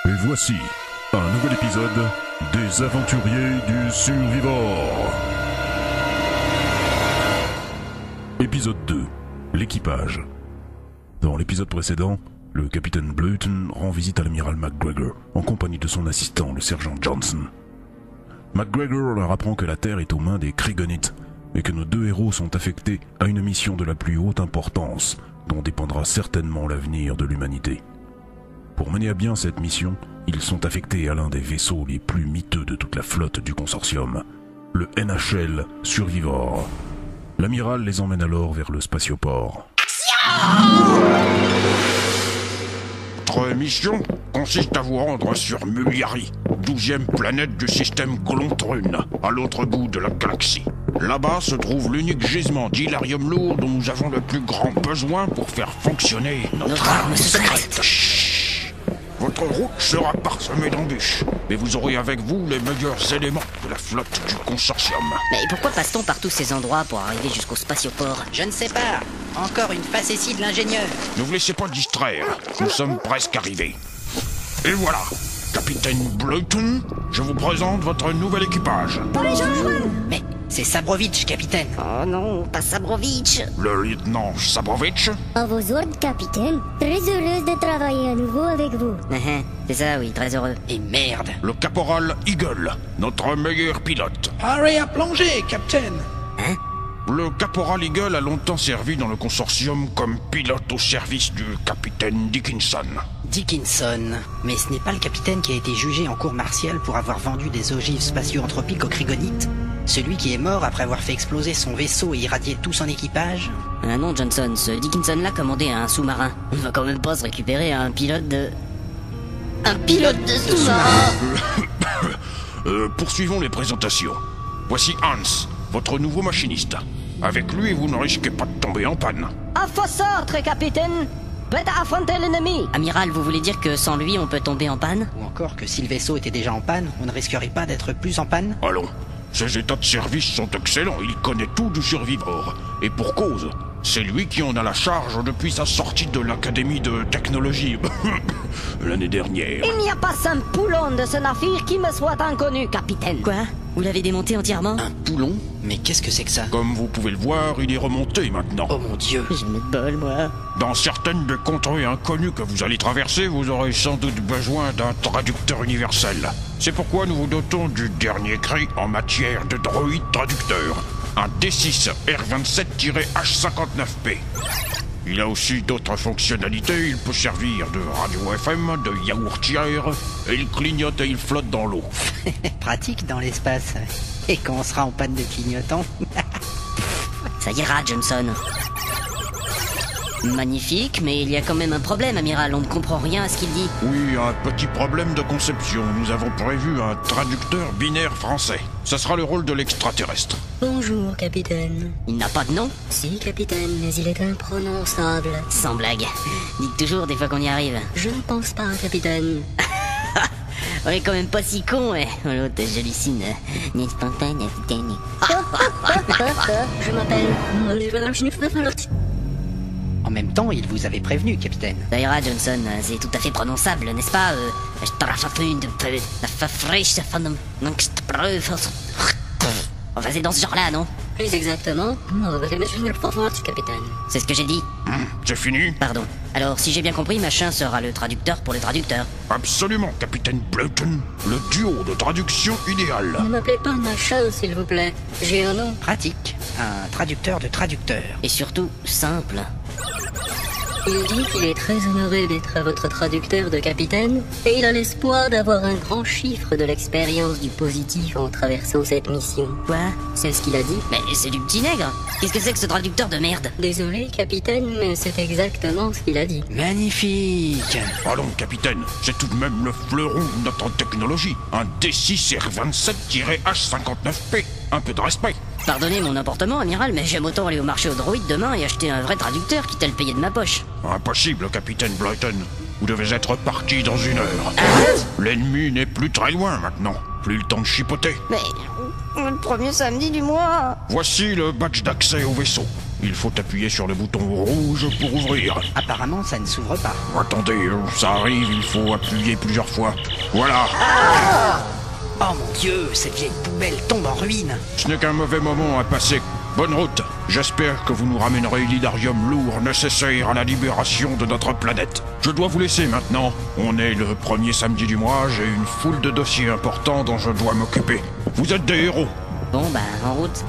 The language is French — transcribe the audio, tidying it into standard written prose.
Et voici un nouvel épisode des Aventuriers du Survivor. Épisode 2, l'équipage. Dans l'épisode précédent, le capitaine Bleuton rend visite à l'amiral McGregor en compagnie de son assistant, le sergent Johnson. McGregor leur apprend que la Terre est aux mains des Krigonites et que nos deux héros sont affectés à une mission de la plus haute importance dont dépendra certainement l'avenir de l'humanité. Pour mener à bien cette mission, ils sont affectés à l'un des vaisseaux les plus miteux de toute la flotte du consortium, le NHL Survivor. L'amiral les emmène alors vers le spatioport. Votre mission consiste à vous rendre sur Muliari, 12e planète du système Colontrune, à l'autre bout de la galaxie. Là-bas se trouve l'unique gisement d'hylarium lourd dont nous avons le plus grand besoin pour faire fonctionner notre arme secrète. Chut. Votre route sera parsemée d'embûches, mais vous aurez avec vous les meilleurs éléments de la flotte du consortium. Mais pourquoi passe-t-on par tous ces endroits pour arriver jusqu'au spatioport? Je ne sais pas. Encore une facétie de l'ingénieur. Ne vous laissez pas distraire, nous sommes presque arrivés. Et voilà, capitaine Bleuton, je vous présente votre nouvel équipage. Mais c'est Sabrovitch, capitaine. Oh non, pas Sabrovitch. Le lieutenant Sabrovitch, À vos ordres, capitaine. Très heureuse de travailler à nouveau avec vous. C'est ça, oui, très heureux. Et merde. le caporal Eagle, notre meilleur pilote. Arrêt à plonger, capitaine. Le caporal Eagle a longtemps servi dans le consortium comme pilote au service du capitaine Dickinson. Dickinson. Mais ce n'est pas le capitaine qui a été jugé en cour martiale pour avoir vendu des ogives spatio-anthropiques aux Krigonites? Celui qui est mort après avoir fait exploser son vaisseau et irradier tout son équipage? Ah non, Johnson, ce Dickinson-là commandait un sous-marin. On ne va quand même pas se récupérer un pilote de... Un pilote de sous-marin. Poursuivons les présentations. Voici Hans, votre nouveau machiniste. Avec lui, vous ne risquez pas de tomber en panne. À vos ordres, capitaine. Prêt à affronter l'ennemi. Amiral, vous voulez dire que sans lui, on peut tomber en panne? Ou encore que si le vaisseau était déjà en panne, on ne risquerait pas d'être plus en panne? Allons, ses états de service sont excellents, il connaît tout du Survivor. Et pour cause, c'est lui qui en a la charge depuis sa sortie de l'Académie de technologie l'année dernière. Il n'y a pas un poulon de ce navire qui me soit inconnu, capitaine. Quoi? Vous l'avez démonté entièrement? Un poulon? Mais qu'est-ce que c'est que ça? Comme vous pouvez le voir, il est remonté maintenant. Oh mon Dieu. J'ai mis de bol, moi. Dans certaines des contrées inconnues que vous allez traverser, vous aurez sans doute besoin d'un traducteur universel. C'est pourquoi nous vous dotons du dernier cri en matière de droïde traducteur. Un D6 R27-H59P. Il a aussi d'autres fonctionnalités, il peut servir de radio FM, de yaourtière, et il clignote et il flotte dans l'eau. Pratique dans l'espace. Et quand on sera en panne de clignotant? Ça ira, Johnson. Magnifique, mais il y a quand même un problème, amiral. On ne comprend rien à ce qu'il dit. Oui, un petit problème de conception. Nous avons prévu un traducteur binaire français. Ça sera le rôle de l'extraterrestre. Bonjour, capitaine. Il n'a pas de nom? Si, capitaine, mais il est imprononçable. Sans blague. Dites toujours des fois qu'on y arrive. Je ne pense pas, capitaine. On est quand même pas si con, ouais. Oh, l'autre, j'hallucine. N'est-ce pas, capitaine? Je m'appelle... En même temps, il vous avait prévenu, capitaine. Ça ira, Johnson, c'est tout à fait prononçable, n'est-ce pas? Enfin, c'est dans ce genre-là, non? Plus exactement... capitaine. C'est ce que j'ai dit. C'est fini? Pardon. Alors, si j'ai bien compris, machin sera le traducteur pour les traducteurs. Absolument, capitaine Bleuton. Le duo de traduction idéal. Ne m'appelez pas machin, s'il vous plaît. J'ai un nom. Pratique. Un traducteur de traducteur. Et surtout, simple. Il dit qu'il est très honoré d'être votre traducteur de capitaine, et il a l'espoir d'avoir un grand chiffre de l'expérience du positif en traversant cette mission. Quoi? C'est ce qu'il a dit. Mais c'est du petit nègre. Qu'est-ce que c'est que ce traducteur de merde? Désolé, capitaine, mais c'est exactement ce qu'il a dit. Magnifique. Allons, capitaine, c'est tout de même le fleuron de notre technologie. Un D6 R27-H59P. Un peu de respect. Pardonnez mon emportement, amiral, mais j'aime autant aller au marché aux droïdes demain et acheter un vrai traducteur quitte à le payer de ma poche. Impossible, capitaine Bleuton. Vous devez être parti dans 1 heure. L'ennemi n'est plus très loin maintenant. Plus le temps de chipoter. Mais le premier samedi du mois. Voici le badge d'accès au vaisseau. Il faut appuyer sur le bouton rouge pour ouvrir. Apparemment, ça ne s'ouvre pas. Attendez, ça arrive, il faut appuyer plusieurs fois. Voilà. Oh mon Dieu, cette vieille poubelle tombe en ruine. Ce n'est qu'un mauvais moment à passer. Bonne route. J'espère que vous nous ramènerez l'hydarium lourd nécessaire à la libération de notre planète. Je dois vous laisser maintenant. On est le premier samedi du mois, j'ai une foule de dossiers importants dont je dois m'occuper. Vous êtes des héros. Bon, bah, en route.